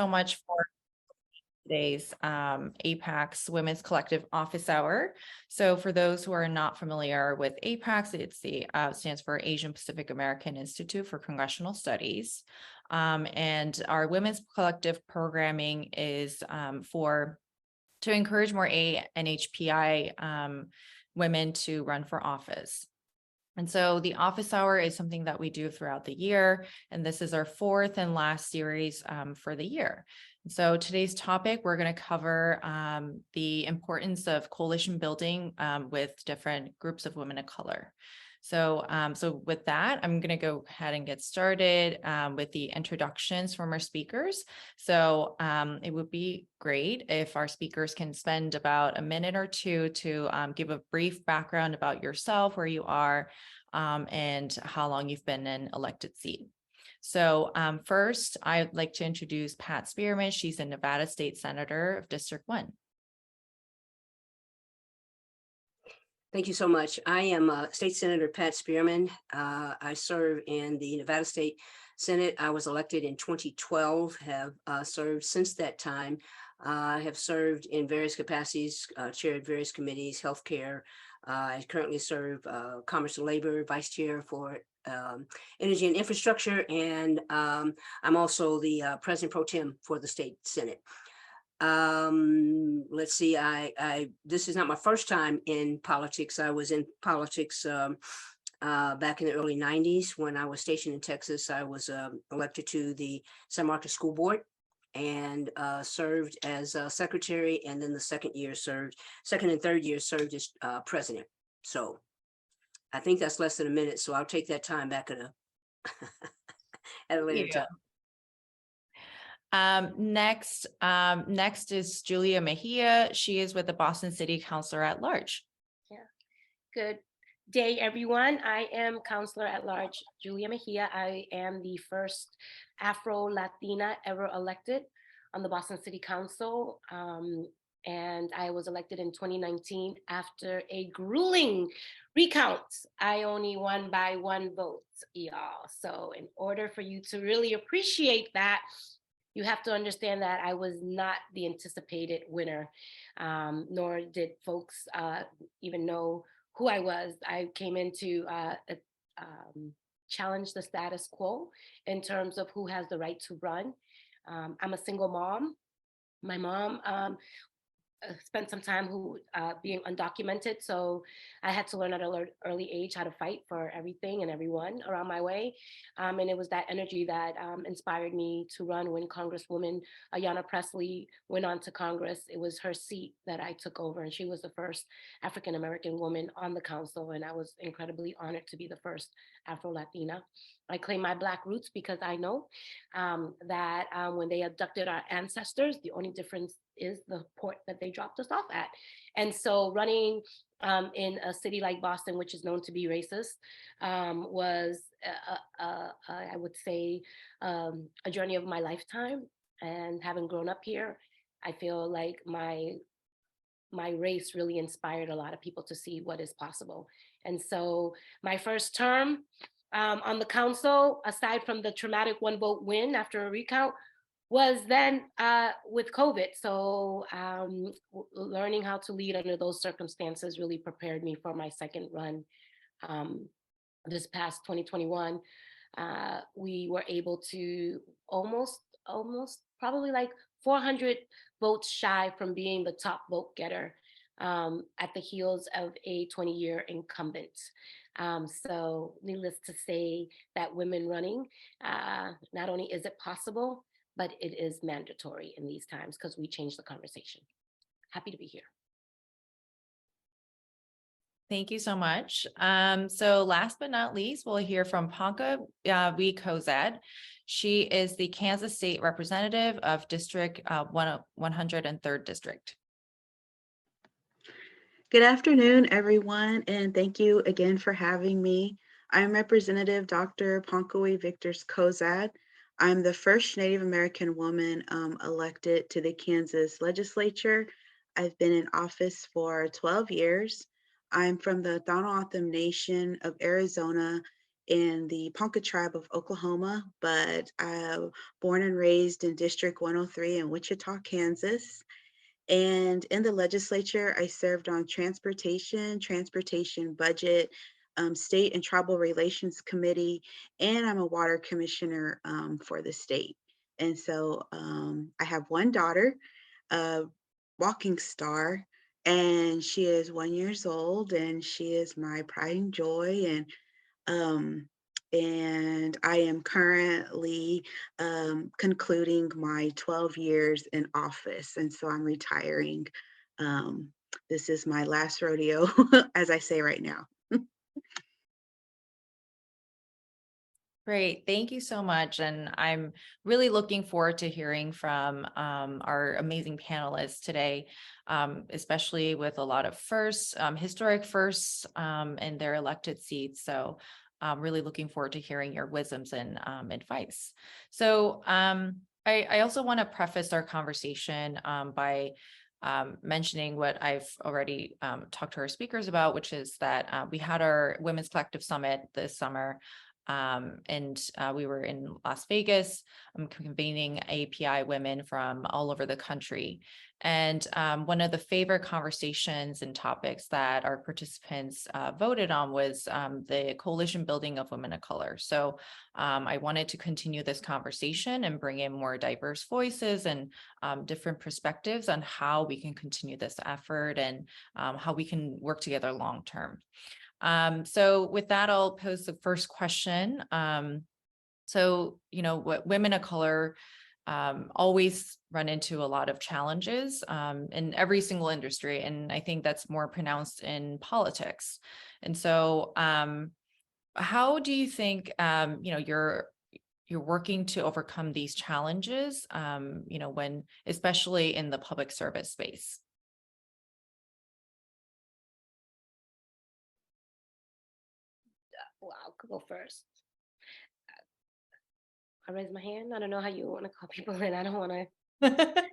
so much for today's APAICS Women's Collective Office Hour. So for those who are not familiar with APAICS, it's the stands for Asian Pacific American Institute for Congressional Studies. And our Women's Collective programming is to encourage more NHPI women to run for office. And so the office hour is something that we do throughout the year, and this is our fourth and last series for the year. And so today's topic, we're going to cover the importance of coalition building with different groups of women of color. So, with that, I'm going to go ahead and get started with the introductions from our speakers. So it would be great if our speakers can spend about a minute or two to give a brief background about yourself, where you are, and how long you've been in elected seat. So first, I'd like to introduce Pat Spearman. She's a Nevada State Senator of District 1. Thank you so much. I am State Senator Pat Spearman. I serve in the Nevada State Senate. I was elected in 2012, have served since that time. I have served in various capacities, chaired various committees, healthcare. I currently serve Commerce and Labor, Vice Chair for Energy and Infrastructure, and I'm also the President Pro Tem for the State Senate. Let's see, this is not my first time in politics. I was in politics back in the early 90s when I was stationed in Texas. I was elected to the San Marcos School Board and served as secretary, and then the second and third year served as president. So I think that's less than a minute, so I'll take that time back at a later time. Next is Julia Mejia. She is with the Boston City Councilor at Large. Yeah. Good day, everyone. I am Councilor at Large Julia Mejia. I am the first Afro-Latina ever elected on the Boston City Council. And I was elected in 2019 after a grueling recount. I only won by 1 vote, y'all. So in order for you to really appreciate that, you have to understand that I was not the anticipated winner, nor did folks even know who I was. I came in to challenge the status quo in terms of who has the right to run. I'm a single mom. My mom spent some time being undocumented, so I had to learn at an early age how to fight for everything and everyone around my way, and it was that energy that inspired me to run when Congresswoman Ayanna Pressley went on to Congress. It was her seat that I took over, and she was the first African-American woman on the council, and I was incredibly honored to be the first Afro-Latina. I claim my Black roots because I know that when they abducted our ancestors, the only difference is the port that they dropped us off at. And so running in a city like Boston, which is known to be racist, was, I would say, a journey of my lifetime. And having grown up here, I feel like my race really inspired a lot of people to see what is possible. And so my first term on the council, aside from the traumatic 1 vote win after a recount, was then with COVID. So learning how to lead under those circumstances really prepared me for my second run. This past 2021, we were able to almost probably like 400 votes shy from being the top vote getter at the heels of a 20-year incumbent. So needless to say that women running, not only is it possible, but it is mandatory in these times because we changed the conversation. Happy to be here. Thank you so much. So last but not least, we'll hear from Ponka-We Cozad. She is the Kansas State Representative of District 103rd District. Good afternoon, everyone, and thank you again for having me. I'm Representative Dr. Ponka-We Victors-Cozad. I'm the first Native American woman elected to the Kansas legislature. I've been in office for 12 years. I'm from the Tohono O'odham Nation of Arizona in the Ponka tribe of Oklahoma, but born and raised in District 103 in Wichita, Kansas. And in the legislature, I served on transportation budget, state and tribal relations committee, and I'm a water commissioner for the state. And so I have one daughter, a walking star, and she is 1 year old, and she is my pride and joy. Um, and I am currently concluding my 12 years in office, and so I'm retiring. Um, this is my last rodeo, as I say right now. Great, thank you so much. And I'm really looking forward to hearing from our amazing panelists today, especially with a lot of firsts, historic firsts in their elected seats. So I'm really looking forward to hearing your wisdoms and advice. So I also want to preface our conversation by mentioning what I've already talked to our speakers about, which is that we had our Women's Collective Summit this summer. And we were in Las Vegas, convening API women from all over the country. And one of the favorite conversations and topics that our participants voted on was the coalition building of women of color. So I wanted to continue this conversation and bring in more diverse voices and different perspectives on how we can continue this effort and how we can work together long term. So with that, I'll pose the first question. So, what women of color always run into a lot of challenges in every single industry. And I think that's more pronounced in politics. And so how do you think, you're working to overcome these challenges, when, especially in the public service space? Well, I'll go first. I raise my hand. I don't know how you want to call people in. I don't want to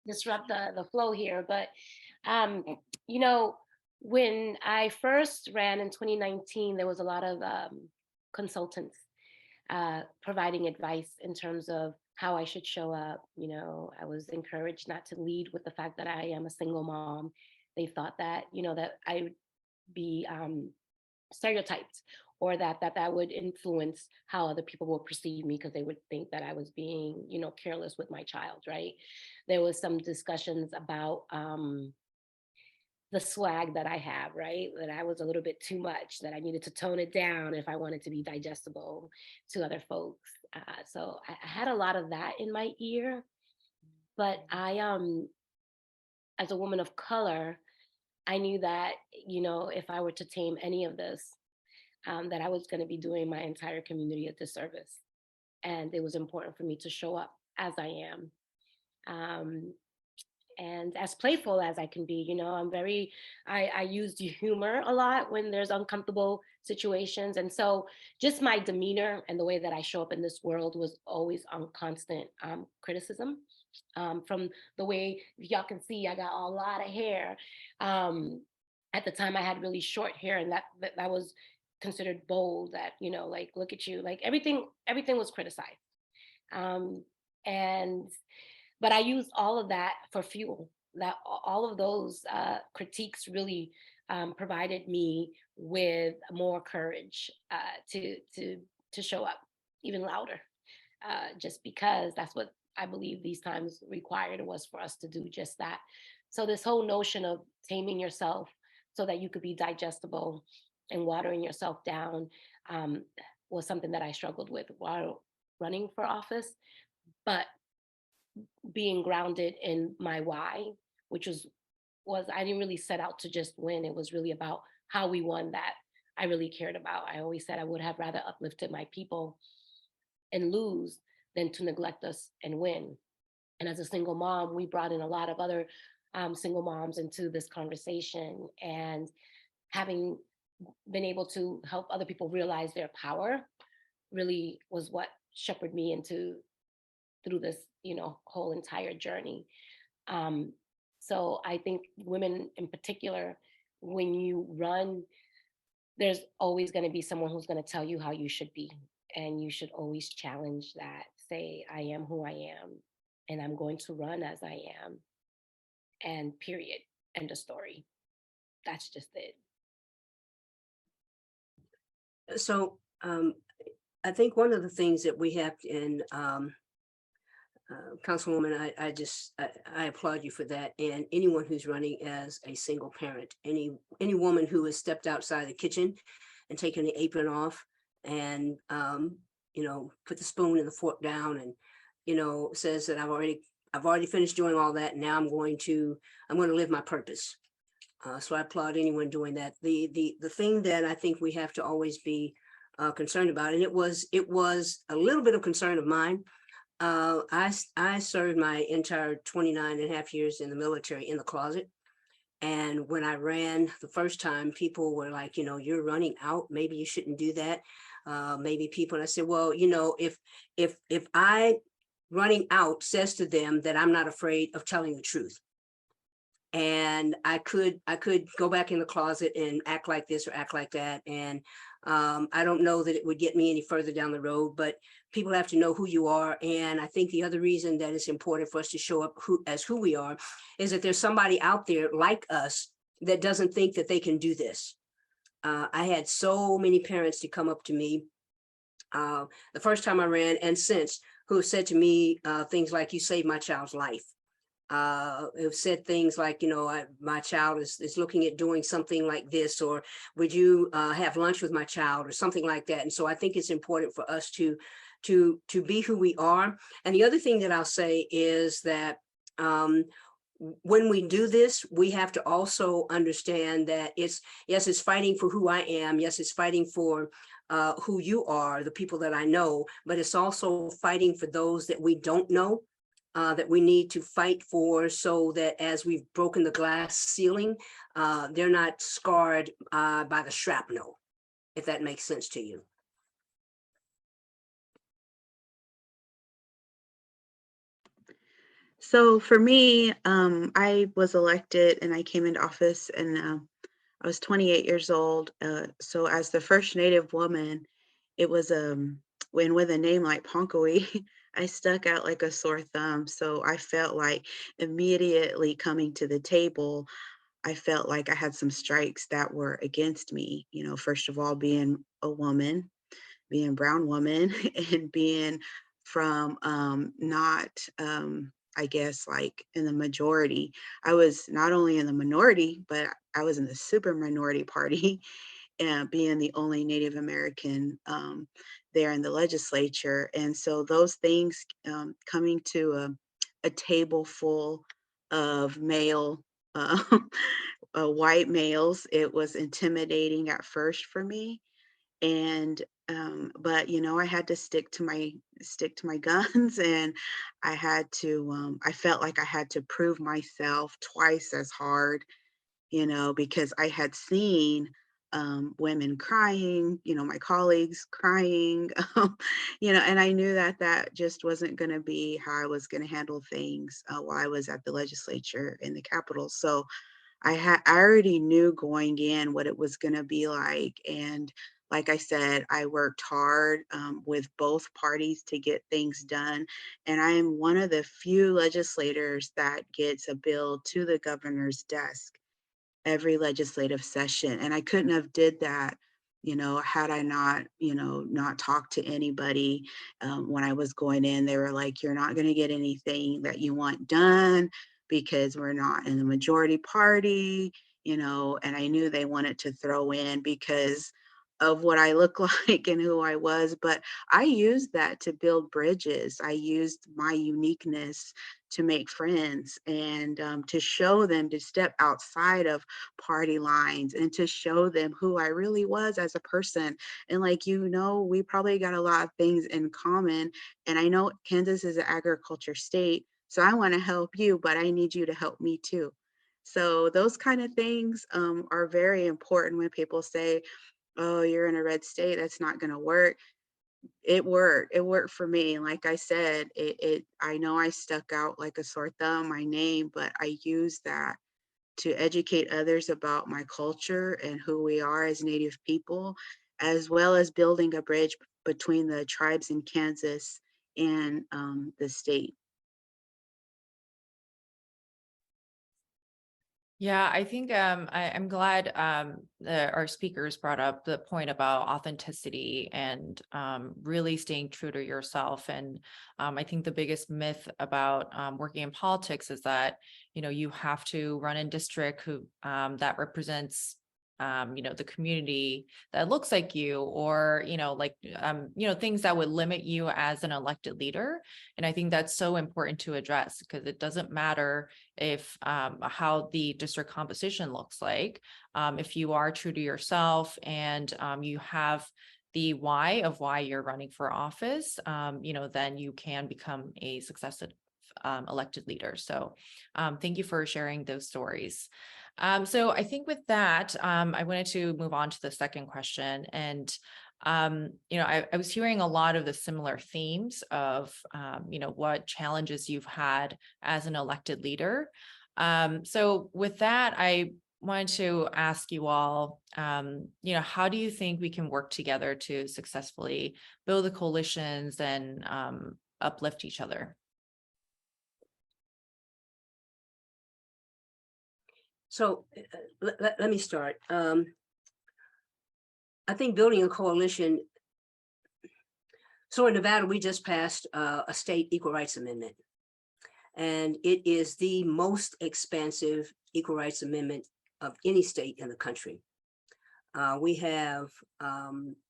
disrupt the flow here, but you know, when I first ran in 2019, there was a lot of consultants providing advice in terms of how I should show up. I was encouraged not to lead with the fact that I am a single mom. They thought that, that I would be stereotyped, or that would influence how other people will perceive me, because they would think that I was being, careless with my child, right? There was some discussions about the swag that I have, right? That I was a little bit too much, that I needed to tone it down if I wanted to be digestible to other folks. So I had a lot of that in my ear, but I, as a woman of color, I knew that, if I were to tame any of this, that I was going to be doing my entire community a disservice. And it was important for me to show up as I am. And as playful as I can be, I used humor a lot when there's uncomfortable situations. And so just my demeanor and the way that I show up in this world was always on constant criticism. From the way, y'all can see, I got a lot of hair. At the time I had really short hair, and that was considered bold, that, like, look at you, like everything was criticized. But I used all of that for fuel. That all of those critiques really provided me with more courage to show up even louder, just because that's what I believe these times required, was for us to do just that. So this whole notion of taming yourself so that you could be digestible and watering yourself down was something that I struggled with while running for office. But being grounded in my why, which was I didn't really set out to just win. It was really about how we won that I really cared about. I always said I would have rather uplifted my people and lose than to neglect us and win. And as a single mom, we brought in a lot of other single moms into this conversation, and having been able to help other people realize their power really was what shepherded me through this, whole entire journey. So I think women in particular, when you run there's always going to be someone who's going to tell you how you should be. And you should always challenge that. Say, I am who I am, and I'm going to run as I am. And period. End of story. That's just it. So I think one of the things that we have, and Councilwoman, I applaud you for that. And anyone who's running as a single parent, any woman who has stepped outside the kitchen and taken the apron off and, put the spoon and the fork down and, says that I've already finished doing all that. And now I'm going to live my purpose. So I applaud anyone doing that. The thing that I think we have to always be concerned about, and it was a little bit of concern of mine. I served my entire 29 and a half years in the military in the closet. And when I ran the first time, people were like, you're running out. Maybe you shouldn't do that. Maybe people, and I said, well, if I running out says to them that I'm not afraid of telling the truth, and I could go back in the closet and act like this or act like that. And I don't know that it would get me any further down the road, but people have to know who you are. And I think the other reason that it's important for us to show up as who we are is that there's somebody out there like us that doesn't think that they can do this. I had so many parents to come up to me the first time I ran, and since, who have said to me things like, you saved my child's life. Have said things like, my child is looking at doing something like this, or would you have lunch with my child, or something like that. And so I think it's important for us to be who we are. And the other thing that I'll say is that when we do this, we have to also understand that it's fighting for who I am. Yes, it's fighting for who you are, the people that I know, but it's also fighting for those that we don't know. That we need to fight for, so that as we've broken the glass ceiling, they're not scarred by the shrapnel, if that makes sense to you. So for me, I was elected and I came into office, and I was 28 years old. So as the first Native woman, it was when with a name like Ponka-We, I stuck out like a sore thumb. So I felt like immediately coming to the table, I felt like I had some strikes that were against me. First of all, being a woman, being a brown woman, and being from not I guess like in the majority. I was not only in the minority, but I was in the super minority party, and being the only Native American there in the legislature. And so those things, coming to a table full of male, uh, white males, it was intimidating at first for me. And but I had to stick to my guns, and I felt like I had to prove myself twice as hard, because I had seen women crying, my colleagues crying, and I knew that that just wasn't going to be how I was going to handle things while I was at the legislature in the Capitol. So I already knew going in what it was going to be like. And like I said, I worked hard with both parties to get things done. And I am one of the few legislators that gets a bill to the governor's desk every legislative session. And I couldn't have did that, had I not, not talked to anybody. When I was going in, they were like, you're not going to get anything that you want done because we're not in the majority party, and I knew they wanted to throw in because of what I look like and who I was. But I used that to build bridges. I used my uniqueness to make friends, and to show them to step outside of party lines, and to show them who I really was as a person. And we probably got a lot of things in common. And I know Kansas is an agriculture state, so I want to help you, but I need you to help me too. So those kind of things are very important when people say, oh, you're in a red state, that's not going to work. It worked for me. And like I said, I know I stuck out like a sore thumb, my name, but I used that to educate others about my culture and who we are as Native people, as well as building a bridge between the tribes in Kansas and the state. Yeah, I think I'm glad our speakers brought up the point about authenticity and really staying true to yourself. And I think the biggest myth about working in politics is that, you know, you have to run in district who that represents the community that looks like you, or, things that would limit you as an elected leader. And I think that's so important to address, because it doesn't matter if how the district composition looks like. If you are true to yourself and you have the why of why you're running for office, then you can become a successful elected leader. So thank you for sharing those stories. So I think with that, I wanted to move on to the second question. And, I was hearing a lot of the similar themes of, what challenges you've had as an elected leader. So with that, I wanted to ask you all, how do you think we can work together to successfully build the coalitions and uplift each other? So let me start. I think building a coalition. So in Nevada, we just passed a state equal rights amendment, and it is the most expansive equal rights amendment of any state in the country. We have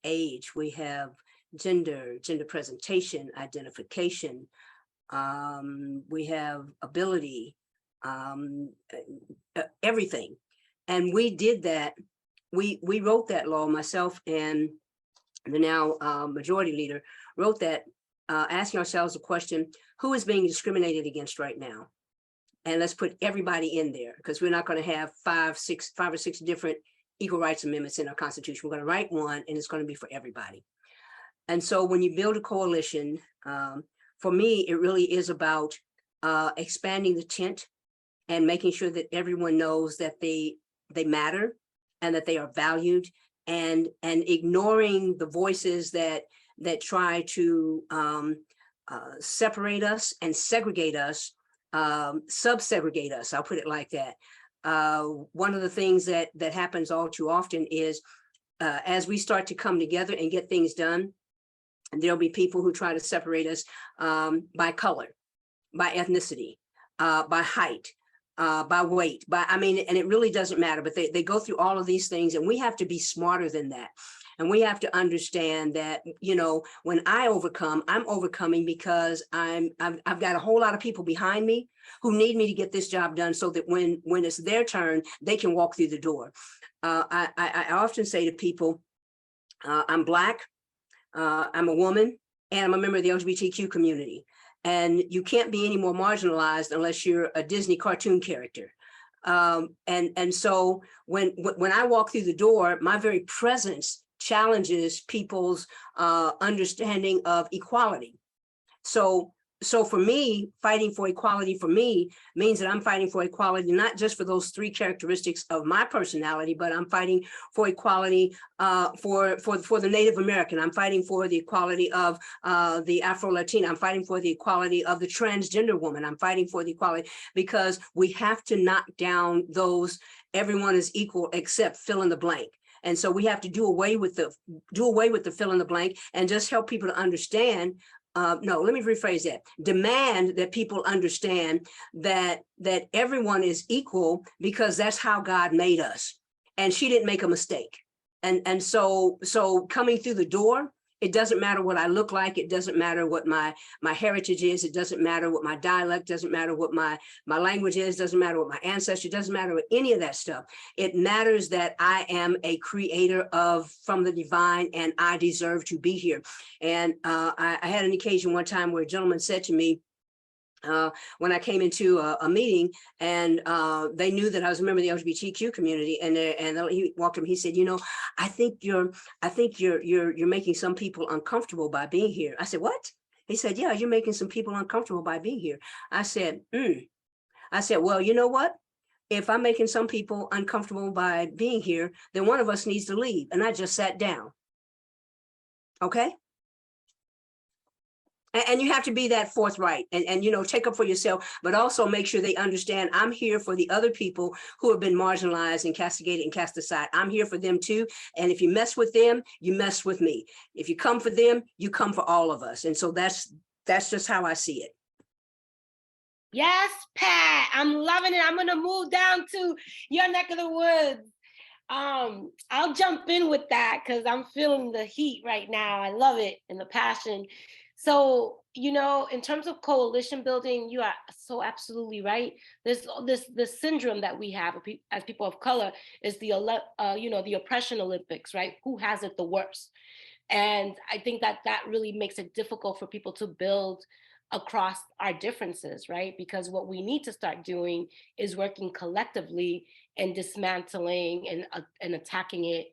age, we have gender presentation, identification, we have ability, everything. And we did that. We wrote that law, myself and the now majority leader wrote that, asking ourselves the question, who is being discriminated against right now? And let's put everybody in there, because we're not going to have five or six different equal rights amendments in our Constitution. We're going to write one, and it's going to be for everybody. And so when you build a coalition, for me, it really is about expanding the tent and making sure that everyone knows that they matter and that they are valued, and ignoring the voices that try to separate us and segregate us, sub-segregate us. I'll put it like that. One of the things that happens all too often is as we start to come together and get things done, there'll be people who try to separate us by color, by ethnicity, by height, by weight, and it really doesn't matter, but they go through all of these things, and we have to be smarter than that. And we have to understand that, when I overcome, I'm overcoming because I've got a whole lot of people behind me who need me to get this job done, so that when it's their turn, they can walk through the door. I often say to people, I'm Black, I'm a woman, and I'm a member of the LGBTQ community. And you can't be any more marginalized unless you're a Disney cartoon character. And so when I walk through the door, my very presence challenges people's understanding of equality. So for me, fighting for equality for me means that I'm fighting for equality, not just for those three characteristics of my personality, but I'm fighting for equality for the Native American. I'm fighting for the equality of the Afro-Latina. I'm fighting for the equality of the transgender woman. I'm fighting for the equality, because we have to knock down those everyone is equal except fill in the blank. And so we have to do away with the fill in the blank and just help people to understand. No, let me rephrase that. Demand that people understand that everyone is equal, because that's how God made us, and she didn't make a mistake. And so coming through the door, it doesn't matter what I look like. It doesn't matter what my heritage is. It doesn't matter what my dialect, doesn't matter what my language is, doesn't matter what my ancestry, doesn't matter what any of that stuff. It matters that I am a creator from the divine, and I deserve to be here. And I had an occasion one time where a gentleman said to me, when I came into a meeting, and they knew that I was a member of the LGBTQ community, and he walked up, he said, I think you're making some people uncomfortable by being here. I said, what? He said, yeah, you're making some people uncomfortable by being here. I said, well, you know what? if I'm making some people uncomfortable by being here, then one of us needs to leave. And I just sat down. Okay? And you have to be that forthright and, you know, take up for yourself, but also make sure they understand I'm here for the other people who have been marginalized and castigated and cast aside. I'm here for them too. And if you mess with them, you mess with me. If you come for them, you come for all of us. And so that's just how I see it. Yes, Pat, I'm loving it. I'm gonna move down to your neck of the woods. I'll jump in with that because I'm feeling the heat right now. I love it and the passion. So, you know, in terms of coalition building, you are so absolutely right. There's this syndrome that we have as people of color is the oppression Olympics, right? Who has it the worst? And I think that really makes it difficult for people to build across our differences, right? Because what we need to start doing is working collectively and dismantling and attacking it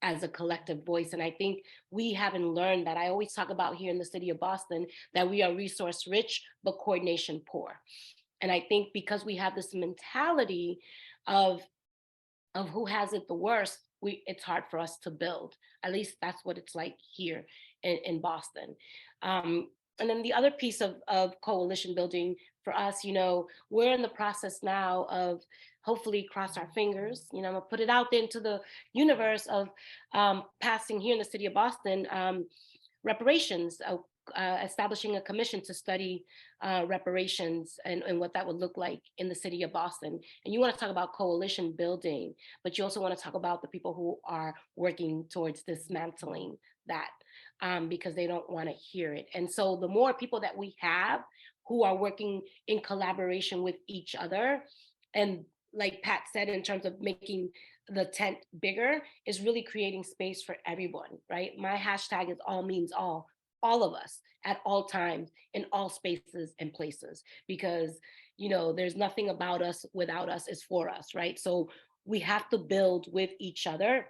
as a collective voice. And I think we haven't learned that. I always talk about here in the city of Boston that we are resource rich, but coordination poor. And I think because we have this mentality of who has it the worst, it's hard for us to build. At least that's what it's like here in Boston. And then the other piece of coalition building for us, you know, we're in the process now of hopefully cross our fingers, you know, I'm gonna put it out there into the universe of passing here in the city of Boston reparations, establishing a commission to study reparations and what that would look like in the city of Boston. And you want to talk about coalition building, but you also want to talk about the people who are working towards dismantling that because they don't want to hear it. And so the more people that we have who are working in collaboration with each other, and like Pat said, in terms of making the tent bigger, is really creating space for everyone, right? My hashtag is all means all of us at all times in all spaces and places, because, you know, there's nothing about us without us, is for us, right? So we have to build with each other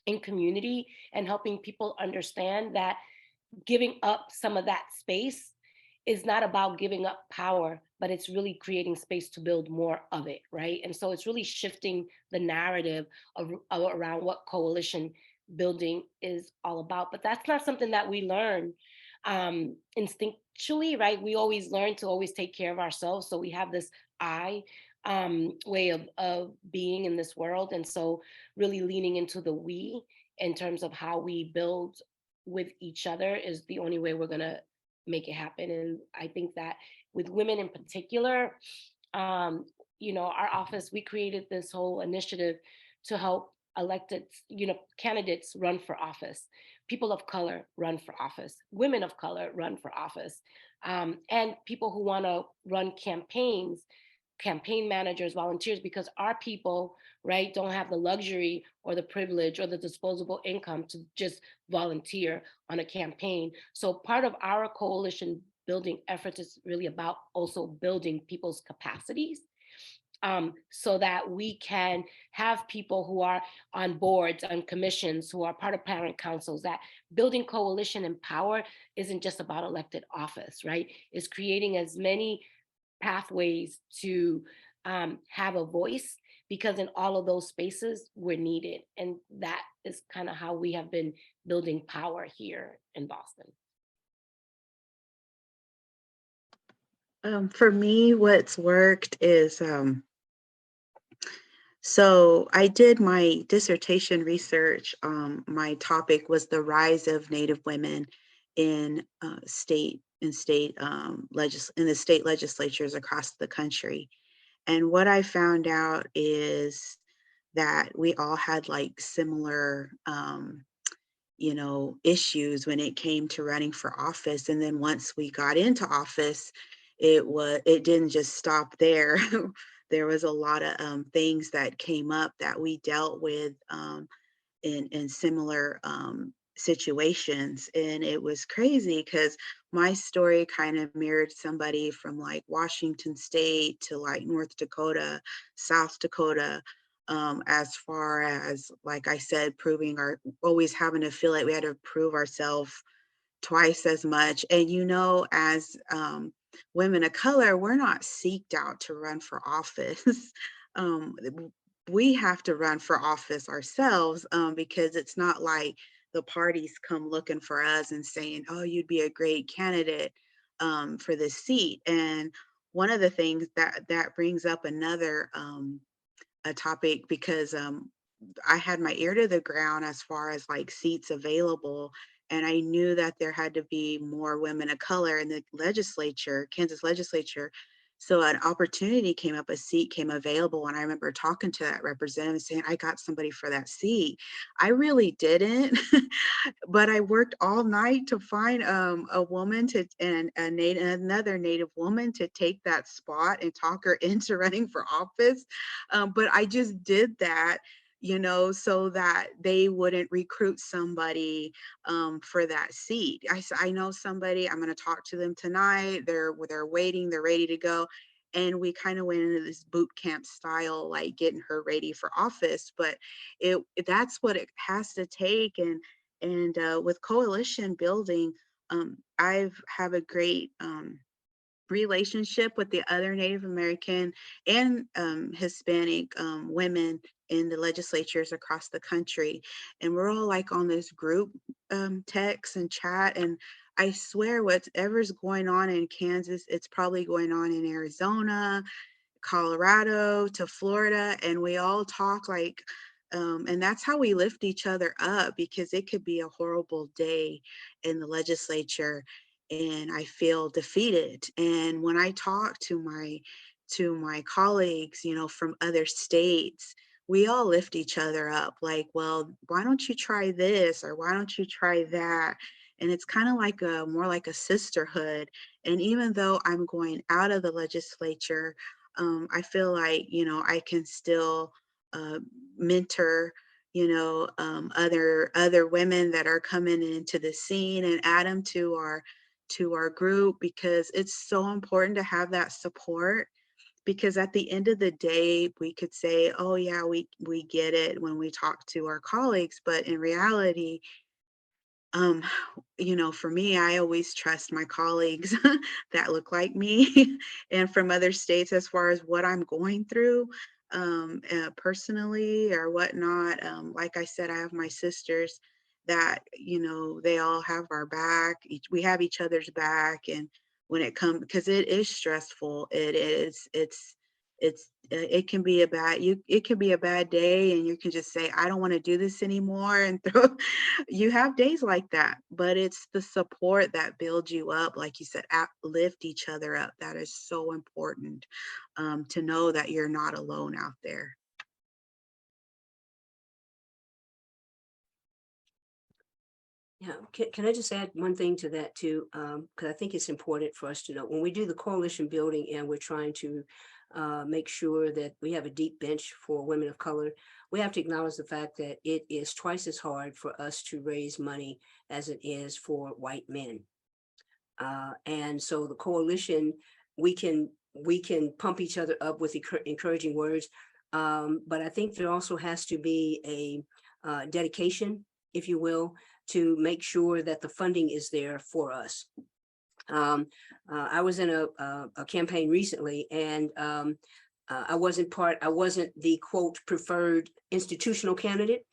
in community and helping people understand that giving up some of that space is not about giving up power, but it's really creating space to build more of it, right? And so it's really shifting the narrative around what coalition building is all about. But that's not something that we learn instinctually, right? We always learn to always take care of ourselves. So we have this way of being in this world. And so really leaning into the we in terms of how we build with each other is the only way we're gonna make it happen. And I think that with women in particular, you know, our office, we created this whole initiative to help elected, you know, candidates run for office, people of color run for office, women of color run for office, and people who want to run campaigns, campaign managers, volunteers, because our people, right, don't have the luxury or the privilege or the disposable income to just volunteer on a campaign. So part of our coalition building efforts is really about also building people's capacities, so that we can have people who are on boards, on commissions, who are part of parent councils. That building coalition and power isn't just about elected office, right? It's creating as many pathways to have a voice, because in all of those spaces we're needed. And that is kind of how we have been building power here in Boston. For me, what's worked is, so I did my dissertation research. My topic was the rise of Native women in in the state legislatures across the country. And what I found out is that we all had like similar, you know, issues when it came to running for office. And then once we got into office, it didn't just stop there. There was a lot of things that came up that we dealt with in similar situations. And it was crazy because my story kind of mirrored somebody from like Washington State to like North Dakota, South Dakota, as far as, like I said, always having to feel like we had to prove ourselves twice as much. And, you know, as women of color, we're not seeked out to run for office. we have to run for office ourselves, because it's not like the parties come looking for us and saying, "Oh, you'd be a great candidate for this seat." And one of the things that brings up another a topic, because I had my ear to the ground as far as like seats available. And I knew that there had to be more women of color in the legislature, Kansas legislature. So an opportunity came up, a seat came available. And I remember talking to that representative saying, I got somebody for that seat. I really didn't, but I worked all night to find a woman to, and another Native woman to take that spot and talk her into running for office. But I just did that, so that they wouldn't recruit somebody for that seat. I know somebody, I'm going to talk to them tonight. They're waiting, they're ready to go. And we kind of went into this boot camp style, like getting her ready for office. But that's what it has to take. And with coalition building, I've have a great relationship with the other Native American and Hispanic women in the legislatures across the country. And we're all like on this group text and chat. And I swear whatever's going on in Kansas, it's probably going on in Arizona, Colorado to Florida, and we all talk like, and that's how we lift each other up, because it could be a horrible day in the legislature and I feel defeated. And when I talk to my colleagues, from other states, we all lift each other up like, well, why don't you try this, or why don't you try that? And it's kind of like more like a sisterhood. And even though I'm going out of the legislature, I feel like, I can still uh, mentor, other women that are coming into the scene and add them to our group, because it's so important to have that support. Because at the end of the day, we could say, oh yeah, we get it when we talk to our colleagues, but in reality, um, for me, I always trust my colleagues that look like me and from other states as far as what I'm going through personally or whatnot. Like I said, I have my sisters that, they all have our back. We have each other's back. And when it comes, because it is stressful, it can be it can be a bad day, and you can just say, I don't want to do this anymore, and you have days like that. But it's the support that builds you up, like you said, lift each other up. That is so important, to know that you're not alone out there. Yeah, can I just add one thing to that too? Because I think it's important for us to know when we do the coalition building and we're trying to make sure that we have a deep bench for women of color, we have to acknowledge the fact that it is twice as hard for us to raise money as it is for white men. And so the coalition, we can pump each other up with encouraging words, but I think there also has to be a dedication, if you will, to make sure that the funding is there for us. I was in a campaign recently, and I wasn't the quote preferred institutional candidate,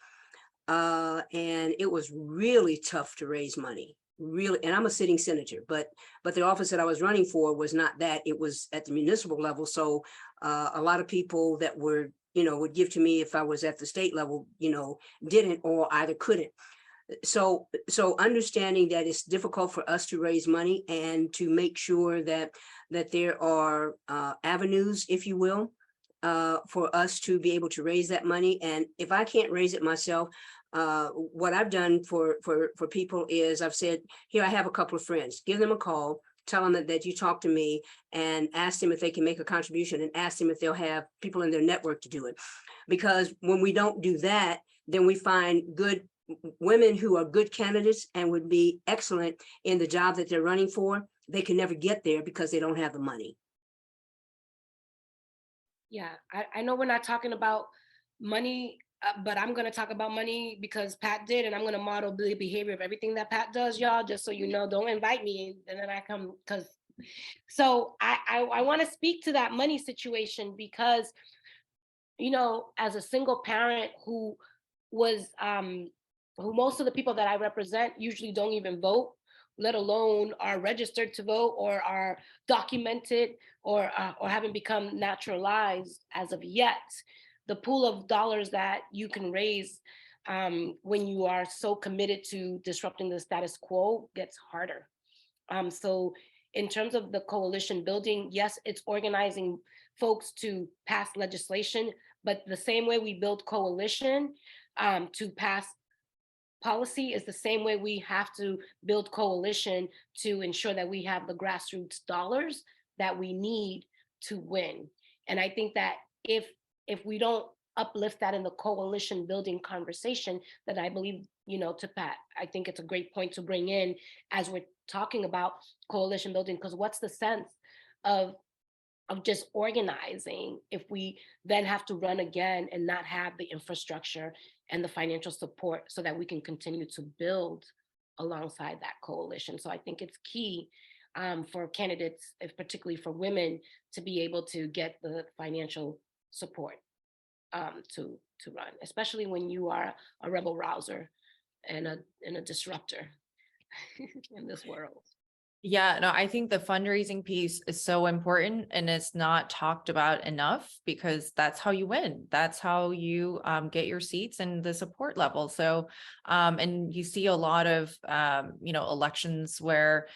and it was really tough to raise money. Really, and I'm a sitting senator, but the office that I was running for was not that. It was at the municipal level. So a lot of people that were, would give to me if I was at the state level, didn't or either couldn't. So understanding that it's difficult for us to raise money and to make sure that there are avenues, if you will, for us to be able to raise that money. And if I can't raise it myself, what I've done for people is I've said, here, I have a couple of friends, give them a call, tell them that you talk to me, and ask them if they can make a contribution, and ask them if they'll have people in their network to do it. Because when we don't do that, then we find good women who are good candidates and would be excellent in the job that they're running for. They can never get there because they don't have the money. Yeah, I know we're not talking about money, but I'm going to talk about money because Pat did, and I'm going to model the behavior of everything that Pat does, y'all, just so you know. Don't invite me and then I come, because so I want to speak to that money situation, because you know, as a single parent who was, who most of the people that I represent usually don't even vote, let alone are registered to vote or are documented or haven't become naturalized as of yet. The pool of dollars that you can raise when you are so committed to disrupting the status quo gets harder. So in terms of the coalition building, yes, it's organizing folks to pass legislation, but the same way we build coalition to pass policy is the same way we have to build coalition to ensure that we have the grassroots dollars that we need to win. And I think that if we don't uplift that in the coalition building conversation, that I believe, you know, to Pat, I think it's a great point to bring in as we're talking about coalition building, because what's the sense of just organizing if we then have to run again and not have the infrastructure and the financial support so that we can continue to build alongside that coalition. So I think it's key for candidates, if particularly for women, to be able to get the financial support to run, especially when you are a rebel rouser and a disruptor in this world. Yeah, no, I think the fundraising piece is so important and it's not talked about enough because that's how you win. That's how you get your seats and the support level. So, and you see a lot of, elections where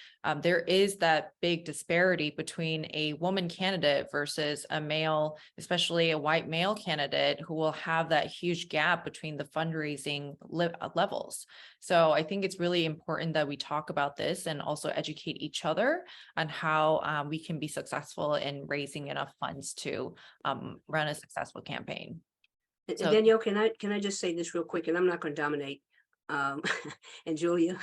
there is that big disparity between a woman candidate versus a male, especially a white male candidate who will have that huge gap between the fundraising levels. So I think it's really important that we talk about this and also educate each other on how we can be successful in raising enough funds to run a successful campaign. And So Danielle, can I just say this real quick, and I'm not going to dominate. And Julia,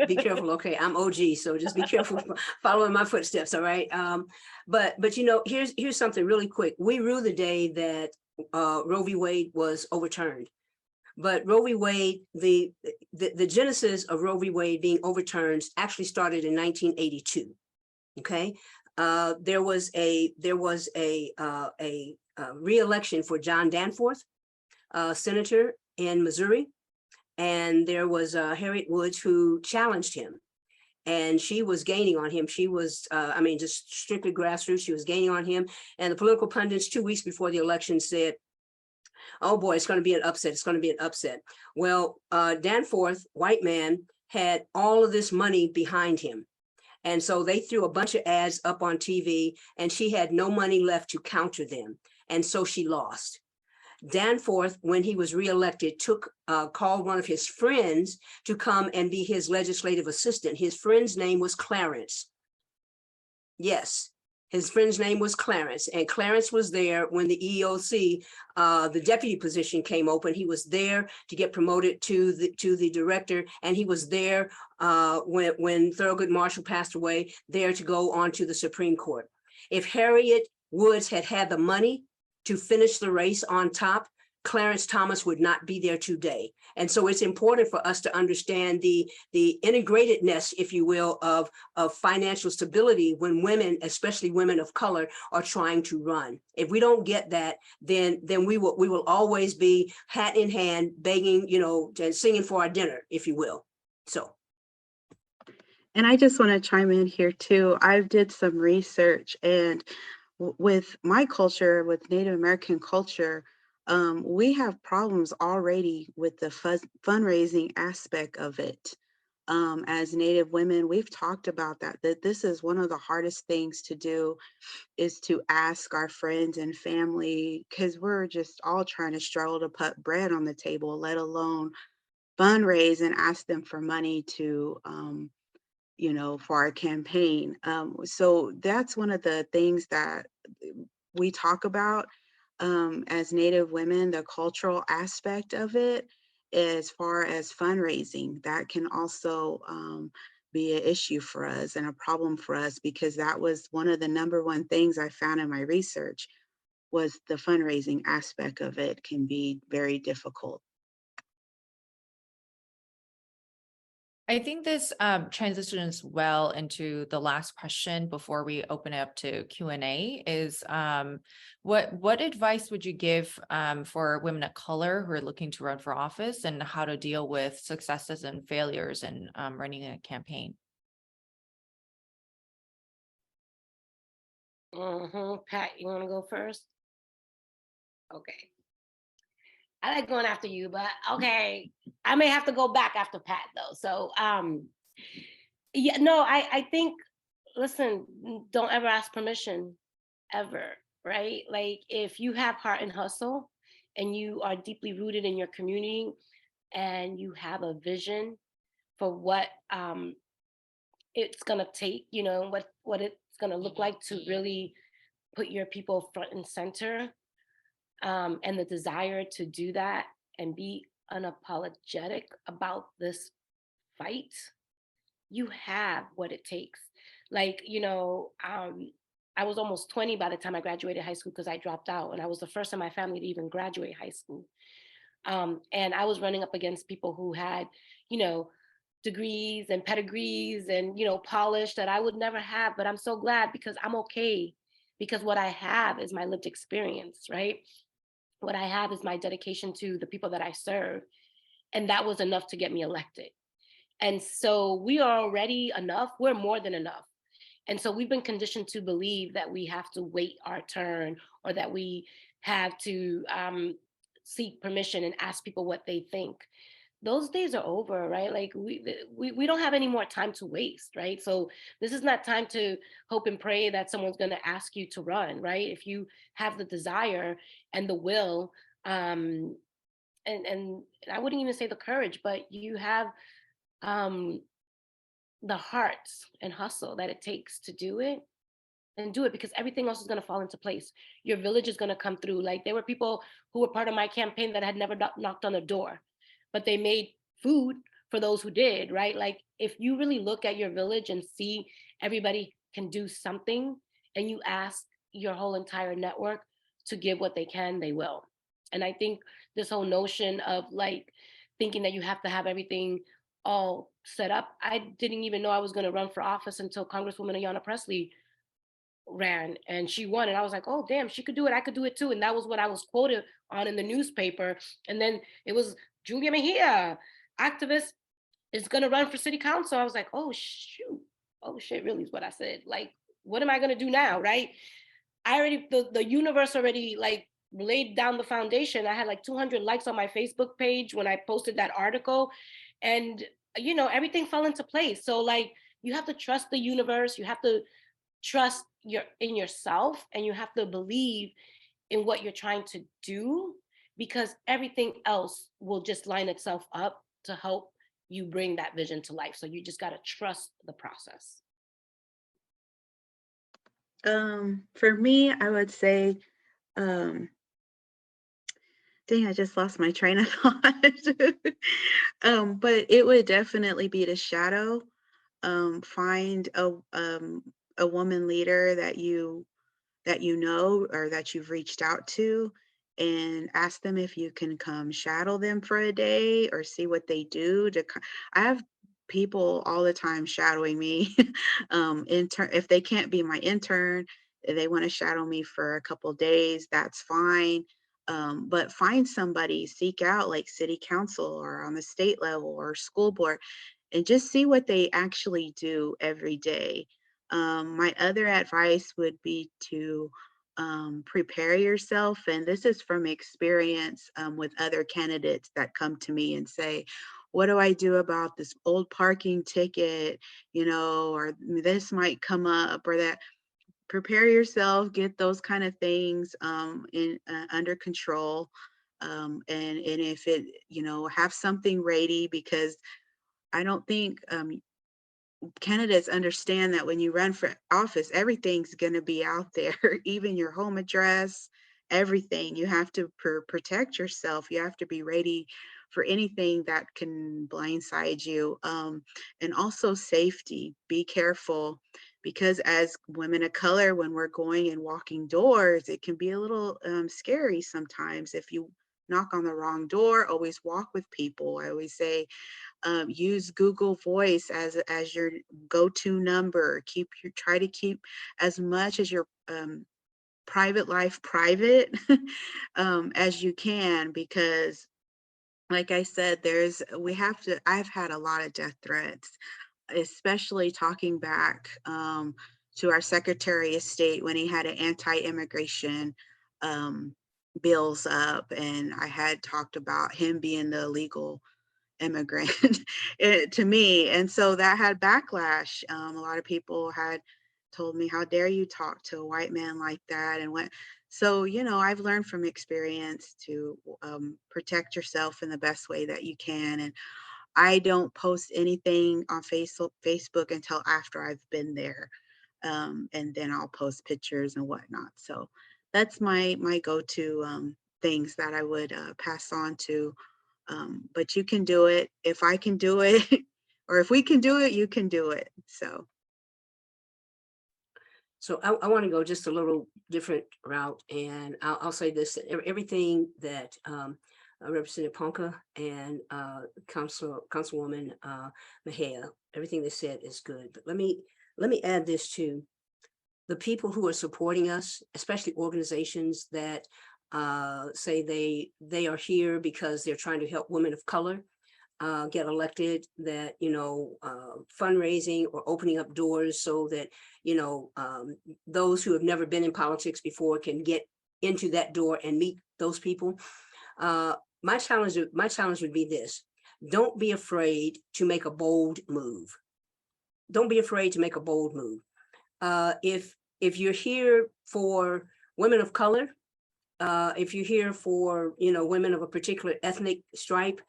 be careful. Okay, I'm OG, so just be careful following my footsteps. All right. But you know, here's something really quick. We rue the day that Roe v. Wade was overturned. But Roe v. Wade, the genesis of Roe v. Wade being overturned actually started in 1982. Okay, there was a re-election for John Danforth, senator in Missouri, and there was Harriet Woods who challenged him. And she was gaining on him. She was, just strictly grassroots. She was gaining on him. And the political pundits 2 weeks before the election said, oh boy, it's going to be an upset. It's going to be an upset. Well, Danforth, white man, had all of this money behind him. And so they threw a bunch of ads up on TV and she had no money left to counter them. And so she lost. Danforth, when he was reelected, called one of his friends to come and be his legislative assistant. His friend's name was Clarence. Yes. His friend's name was Clarence, and Clarence was there when the EEOC, the deputy position came open. He was there to get promoted to the director, and he was there when Thurgood Marshall passed away, there to go on to the Supreme Court. If Harriet Woods had had the money to finish the race on top, Clarence Thomas would not be there today. And so it's important for us to understand the integratedness, if you will, of financial stability when women, especially women of color, are trying to run. If we don't get that, then we will always be hat in hand, begging, and singing for our dinner, if you will. So. And I just want to chime in here too. I did some research, and with my culture, with Native American culture, we have problems already with the fundraising aspect of it. As Native women, we've talked about that this is one of the hardest things to do, is to ask our friends and family, because we're just all trying to struggle to put bread on the table, let alone fundraise and ask them for money to, for our campaign. So that's one of the things that we talk about as Native women, the cultural aspect of it, as far as fundraising, that can also be an issue for us and a problem for us, because that was one of the number one things I found in my research, was the fundraising aspect of it can be very difficult. I think this transitions well into the last question before we open it up to Q&A is what advice would you give for women of color who are looking to run for office and how to deal with successes and failures in running a campaign? Pat, you want to go first? Okay. I like going after you, but okay. I may have to go back after Pat though. So yeah, no, I think, listen, don't ever ask permission ever, right? Like if you have heart and hustle and you are deeply rooted in your community and you have a vision for what it's gonna take, you know, what it's gonna look like to really put your people front and center, and the desire to do that and be unapologetic about this fight, you have what it takes. Like, you know, I was almost 20 by the time I graduated high school because I dropped out, and I was the first in my family to even graduate high school. And I was running up against people who had, you know, degrees and pedigrees and, you know, polish that I would never have. But I'm so glad because I'm okay, because what I have is my lived experience, right? What I have is my dedication to the people that I serve. And that was enough to get me elected. And so we are already enough. We're more than enough. And so we've been conditioned to believe that we have to wait our turn or that we have to seek permission and ask people what they think. Those days are over, right? Like we don't have any more time to waste, right? So this is not time to hope and pray that someone's going to ask you to run, right? If you have the desire and the will, and I wouldn't even say the courage, but you have um, the heart and hustle that it takes to do it, and do it, because everything else is going to fall into place. Your village is going to come through. Like there were people who were part of my campaign that had never knocked on a door, but they made food for those who did, right? Like if you really look at your village and see everybody can do something, and you ask your whole entire network to give what they can, they will. And I think this whole notion of like thinking that you have to have everything all set up. I didn't even know I was going to run for office until Congresswoman Ayanna Pressley ran and she won. And I was like, oh, damn, she could do it. I could do it too. And that was what I was quoted on in the newspaper. And then it was Julia Mejia, activist, is going to run for city council. I was like, oh, shoot. Oh, shit, really is what I said. Like, what am I going to do now? Right. I already, the universe already like laid down the foundation. I had like 200 likes on my Facebook page when I posted that article. And, you know, everything fell into place. So like, you have to trust the universe. You have to trust in yourself, and you have to believe in what you're trying to do, because everything else will just line itself up to help you bring that vision to life. So you just got to trust the process. For me, I would say, dang, I just lost my train of thought. But it would definitely be the shadow. Find a woman leader that you know or that you've reached out to, and ask them if you can come shadow them for a day or see what they do. I have people all the time shadowing me. Intern, if they can't be my intern, if they want to shadow me for a couple days, that's fine. But find somebody, seek out like city council or on the state level or school board, and just see what they actually do every day. My other advice would be to prepare yourself. And this is from experience with other candidates that come to me and say, what do I do about this old parking ticket? You know, or this might come up or that. Prepare yourself, get those kind of things in under control. And if it, you know, have something ready, because I don't think candidates understand that when you run for office, everything's going to be out there, even your home address, everything. You have to protect yourself. You have to be ready for anything that can blindside you. And also safety. Be careful, because as women of color, when we're going and walking doors, it can be a little scary sometimes if you knock on the wrong door. Always walk with people. I always say, use Google Voice as your go-to number. Try to keep as much as your private life private as you can, because like I said, I've had a lot of death threats, especially talking back to our Secretary of State when he had an anti-immigration bills up, and I had talked about him being the illegal immigrant to me. And so that had backlash. A lot of people had told me, how dare you talk to a white man like that? And what, so, I've learned from experience to protect yourself in the best way that you can. And I don't post anything on Facebook until after I've been there. And then I'll post pictures and whatnot. So that's my go-to things that I would pass on to. But you can do it. If I can do it, or if we can do it, you can do it. So I want to go just a little different route, and I'll say this: everything that Representative Ponka and Councilwoman Mejia, everything they said is good. But let me add this too: the people who are supporting us, especially organizations that say they are here because they're trying to help women of color get elected, that, fundraising or opening up doors so that, those who have never been in politics before can get into that door and meet those people. My challenge would be this: don't be afraid to make a bold move. Don't be afraid to make a bold move. If you're here for women of color, if you're here for, women of a particular ethnic stripe,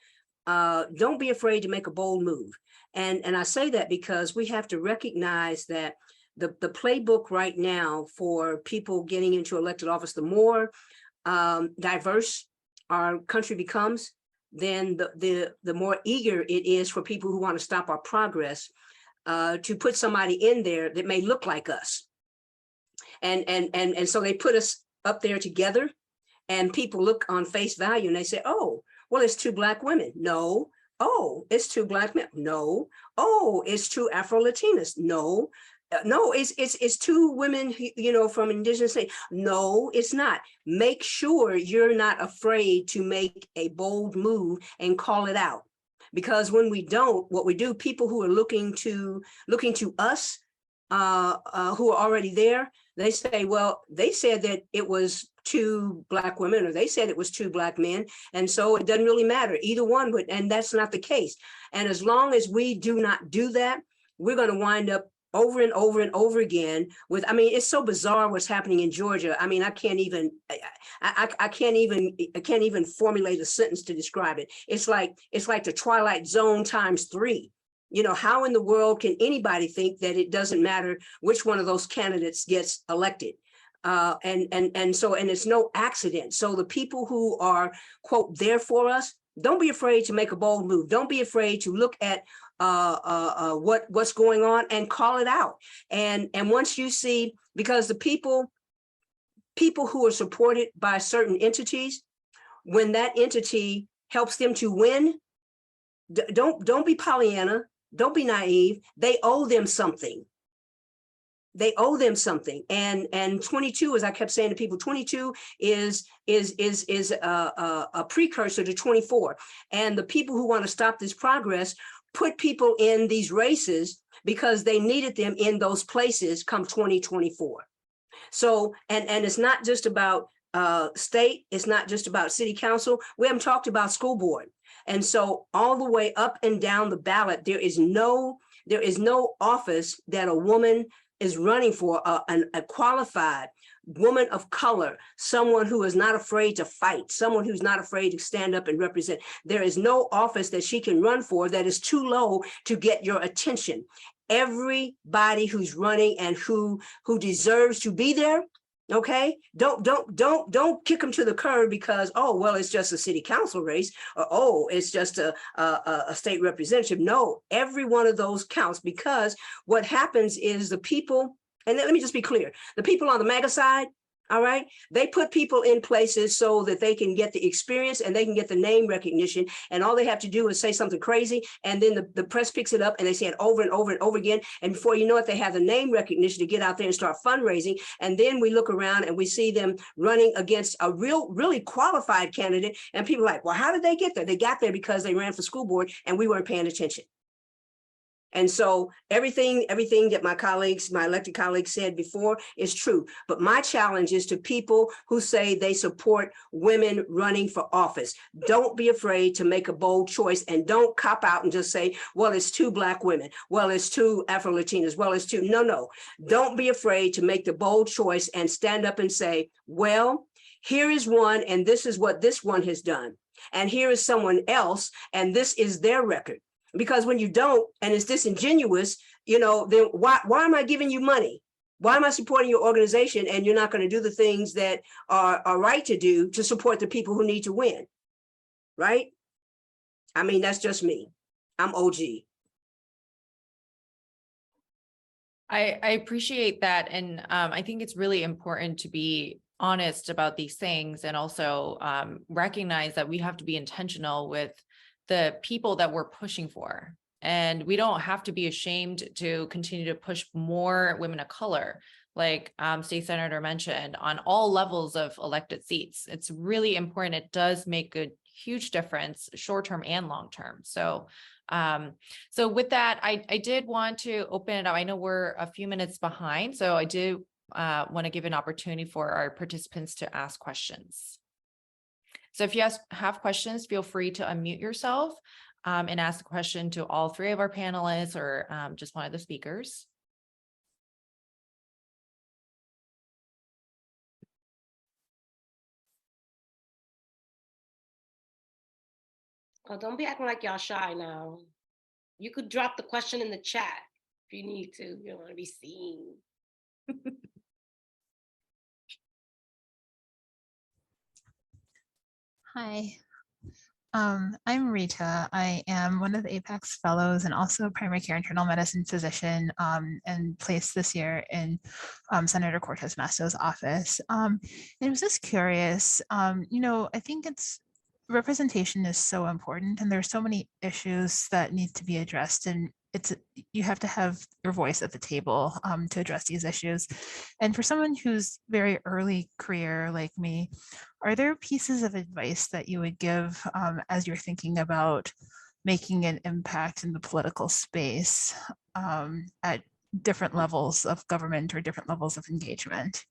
don't be afraid to make a bold move. And I say that because we have to recognize that the playbook right now for people getting into elected office, the more diverse our country becomes, then the more eager it is for people who want to stop our progress to put somebody in there that may look like us. And so they put us up there together, and people look on face value and they say, oh, well, it's two Black women. No. Oh, it's two Black men. No. Oh, it's two Afro-Latinas. No. No, it's two women, from indigenous state. No, it's not. Make sure you're not afraid to make a bold move and call it out. Because when we don't, what we do, people who are looking to us, who are already there, they say, well, they said that it was two Black women, or they said it was two Black men, and so it doesn't really matter. Either one would, and that's not the case. And as long as we do not do that, we're going to wind up over and over and over again with, it's so bizarre what's happening in Georgia. I can't even, I can't even formulate a sentence to describe it. It's like the Twilight Zone ×3. How in the world can anybody think that it doesn't matter which one of those candidates gets elected? And it's no accident. So the people who are, quote, there for us, don't be afraid to make a bold move. Don't be afraid to look at what's going on and call it out. And once you see, because the people who are supported by certain entities, when that entity helps them to win, don't be Pollyanna. Don't be naive. They owe them something. They owe them something. And 22, as I kept saying to people, 22 is a precursor to 24. And the people who want to stop this progress put people in these races because they needed them in those places come 2024. So, and it's not just about state, it's not just about city council. We haven't talked about school board. And so all the way up and down the ballot, there is no office that a woman is running for, a qualified woman of color, someone who is not afraid to fight, someone who's not afraid to stand up and represent. There is no office that she can run for that is too low to get your attention. Everybody who's running and who deserves to be there, okay, don't kick them to the curb because, oh, well, it's just a city council race, or oh, it's just a state representative. No, every one of those counts, because what happens is the people, and let me just be clear, the people on the MAGA side, All right. They put people in places so that they can get the experience and they can get the name recognition. And all they have to do is say something crazy. And then the press picks it up and they say it over and over and over again. And before you know it, they have the name recognition to get out there and start fundraising. And then we look around and we see them running against a really qualified candidate. And people are like, well, how did they get there? They got there because they ran for school board and we weren't paying attention. And so everything that my colleagues, my elected colleagues said before is true. But my challenge is to people who say they support women running for office. Don't be afraid to make a bold choice and don't cop out and just say, well, it's 2 Black women. Well, it's 2 Afro-Latinas. Well, it's 2. No. Don't be afraid to make the bold choice and stand up and say, well, here is one, and this is what this one has done. And here is someone else, and this is their record. Because when you don't, and it's disingenuous, then why am I giving you money? Why am I supporting your organization and you're not going to do the things that are right to do to support the people who need to win? Right? I mean, that's just me. I'm OG. I appreciate that. And I think it's really important to be honest about these things and also recognize that we have to be intentional with the people that we're pushing for. And we don't have to be ashamed to continue to push more women of color, like State Senator mentioned, on all levels of elected seats. It's really important. It does make a huge difference, short-term and long-term. So with that, I did want to open it up. I know we're a few minutes behind, so I do want to give an opportunity for our participants to ask questions. So if you have questions, feel free to unmute yourself and ask a question to all 3 of our panelists or just one of the speakers. Oh, don't be acting like y'all shy now. You could drop the question in the chat if you need to. You don't want to be seen. Hi, I'm Rita. I am one of the APAICS fellows and also a primary care internal medicine physician and placed this year in Senator Cortez Masto's office. And I was just curious, I think representation is so important and there's so many issues that need to be addressed, and you have to have your voice at the table to address these issues. And for someone who's very early career like me, are there pieces of advice that you would give as you're thinking about making an impact in the political space at different levels of government or different levels of engagement?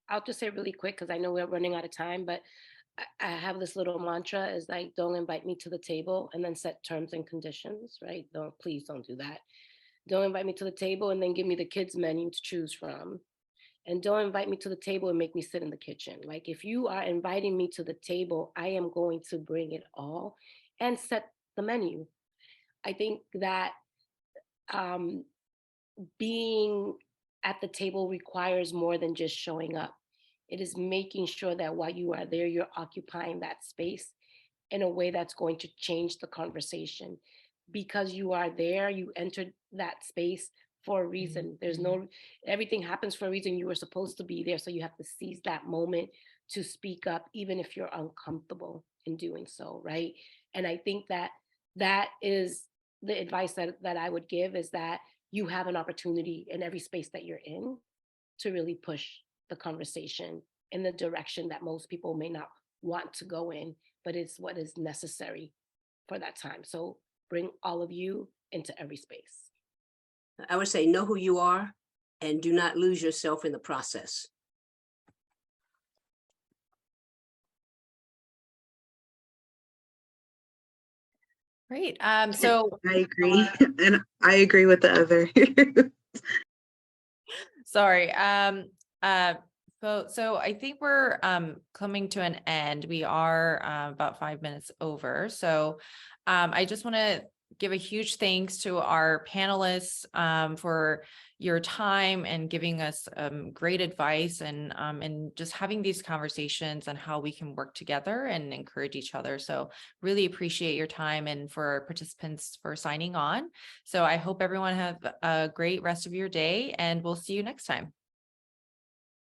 I'll just say really quick, because I know we're running out of time, but I have this little mantra is like, don't invite me to the table and then set terms and conditions, right? Please don't do that. Don't invite me to the table and then give me the kids menu to choose from. And don't invite me to the table and make me sit in the kitchen. Like, if you are inviting me to the table, I am going to bring it all and set the menu. I think that being at the table requires more than just showing up. It is making sure that while you are there, you're occupying that space in a way that's going to change the conversation. Because you are there, you entered that space for a reason. Everything happens for a reason. You were supposed to be there. So you have to seize that moment to speak up, even if you're uncomfortable in doing so, right? And I think that is the advice that I would give, is that you have an opportunity in every space that you're in to really push the conversation in the direction that most people may not want to go in, but it's what is necessary for that time. So bring all of you into every space. I would say know who you are and do not lose yourself in the process. Great. So I agree. And I agree with the other. sorry. So I think we're coming to an end. We are about 5 minutes over. So I just want to give a huge thanks to our panelists for your time and giving us great advice and just having these conversations on how we can work together and encourage each other. So really appreciate your time, and for our participants for signing on. So I hope everyone have a great rest of your day, and we'll see you next time.